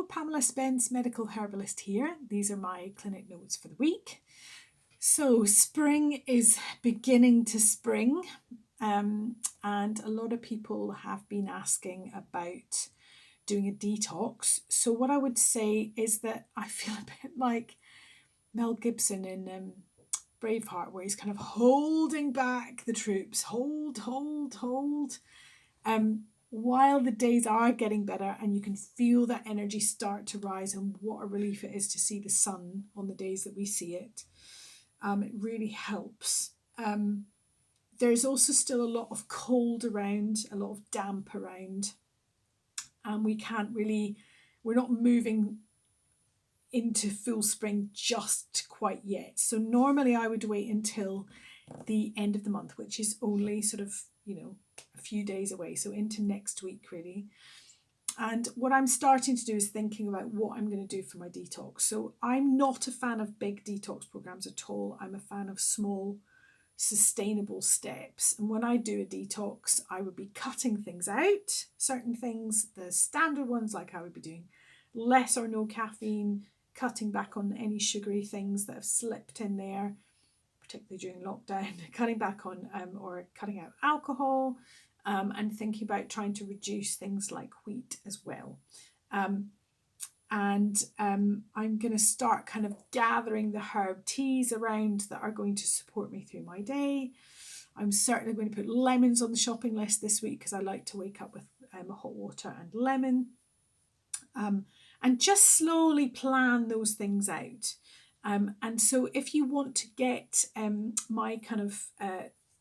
Pamela Spence, medical herbalist here. These are my clinic notes for the week. So spring is beginning to spring, and a lot of people have been asking about doing a detox. So what I would say is that I feel a bit like Mel Gibson in Braveheart, where he's kind of holding back the troops, hold, while the days are getting better and you can feel that energy start to rise, and what a relief it is to see the sun on the days that we see it. It really helps. There's also still a lot of cold around, a lot of damp around, and we're not moving into full spring just quite yet. So normally I would wait until the end of the month, which is only sort of, a few days away. So into next week, really. And what I'm starting to do is thinking about what I'm going to do for my detox. So I'm not a fan of big detox programs at all. I'm a fan of small, sustainable steps. And when I do a detox, I would be cutting things out, certain things, the standard ones, like I would be doing less or no caffeine, cutting back on any sugary things that have slipped in there, particularly during lockdown, cutting back on or cutting out alcohol, and thinking about trying to reduce things like wheat as well. I'm going to start kind of gathering the herb teas around that are going to support me through my day. I'm certainly going to put lemons on the shopping list this week because I like to wake up with hot water and lemon. And just slowly plan those things out. And so if you want to get my kind of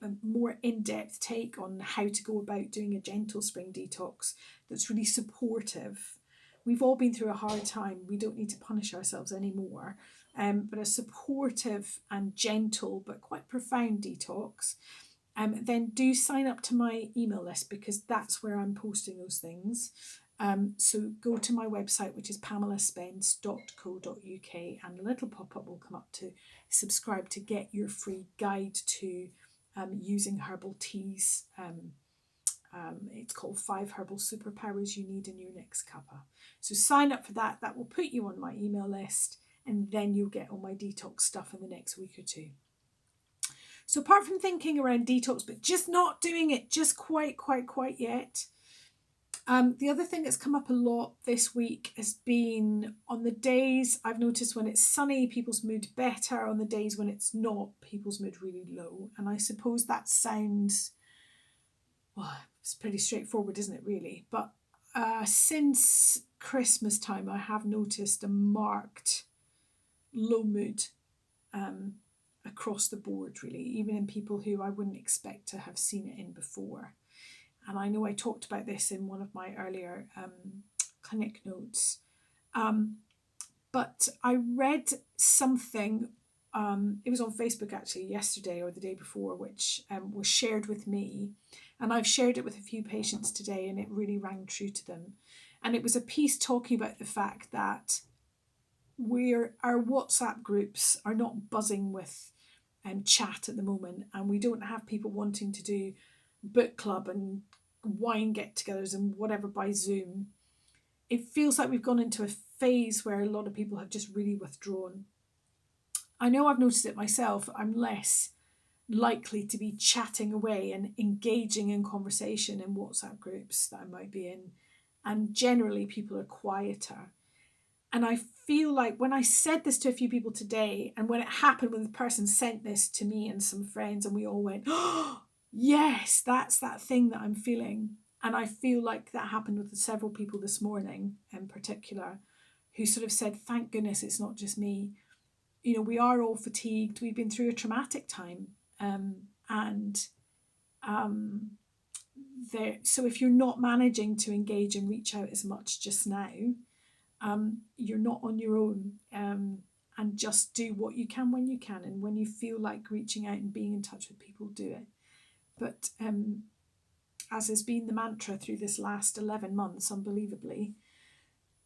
a more in-depth take on how to go about doing a gentle spring detox that's really supportive. We've all been through a hard time. We don't need to punish ourselves anymore. But a supportive and gentle but quite profound detox, then do sign up to my email list, because that's where I'm posting those things. So go to my website, which is pamelaspence.co.uk, and a little pop-up will come up to subscribe to get your free guide to using herbal teas. It's called 5 Herbal Superpowers You Need in Your Next Cuppa. So sign up for that. That will put you on my email list, and then you'll get all my detox stuff in the next week or two. So apart from thinking around detox, but just not doing it just quite yet, the other thing that's come up a lot this week has been on the days I've noticed when it's sunny, people's mood better. On the days when it's not, people's mood really low. And I suppose that sounds, well, it's pretty straightforward, isn't it, really? But since Christmas time, I have noticed a marked low mood across the board, really, even in people who I wouldn't expect to have seen it in before. And I know I talked about this in one of my earlier clinic notes. But I read something, it was on Facebook actually yesterday or the day before, which was shared with me. And I've shared it with a few patients today, and it really rang true to them. And it was a piece talking about the fact that our WhatsApp groups are not buzzing with chat at the moment, and we don't have people wanting to do book club and wine get-togethers and whatever by Zoom. It feels like we've gone into a phase where a lot of people have just really withdrawn. I know I've noticed it myself. I'm less likely to be chatting away and engaging in conversation in WhatsApp groups that I might be in, and generally people are quieter. And I feel like when I said this to a few people today, and when it happened, when the person sent this to me and some friends, and we all went, oh, yes, that's that thing that I'm feeling. And I feel like that happened with several people this morning in particular, who sort of said, thank goodness it's not just me. We are all fatigued. We've been through a traumatic time. So if you're not managing to engage and reach out as much just now, you're not on your own, and just do what you can when you can, and when you feel like reaching out and being in touch with people, do it. But as has been the mantra through this last 11 months, unbelievably,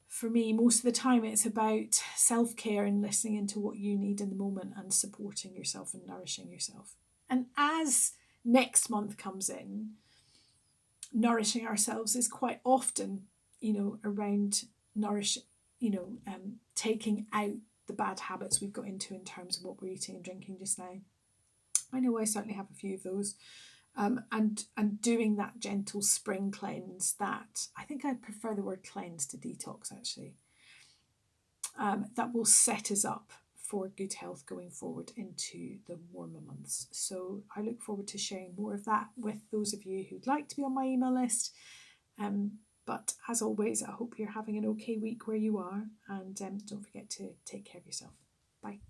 for me, most of the time it's about self-care and listening into what you need in the moment and supporting yourself and nourishing yourself. And as next month comes in, nourishing ourselves is quite often, around taking out the bad habits we've got into in terms of what we're eating and drinking just now. I know I certainly have a few of those. And doing that gentle spring cleanse, that I think I prefer the word cleanse to detox actually, that will set us up for good health going forward into the warmer months. So I look forward to sharing more of that with those of you who'd like to be on my email list. But as always, I hope you're having an okay week where you are, and don't forget to take care of yourself. Bye.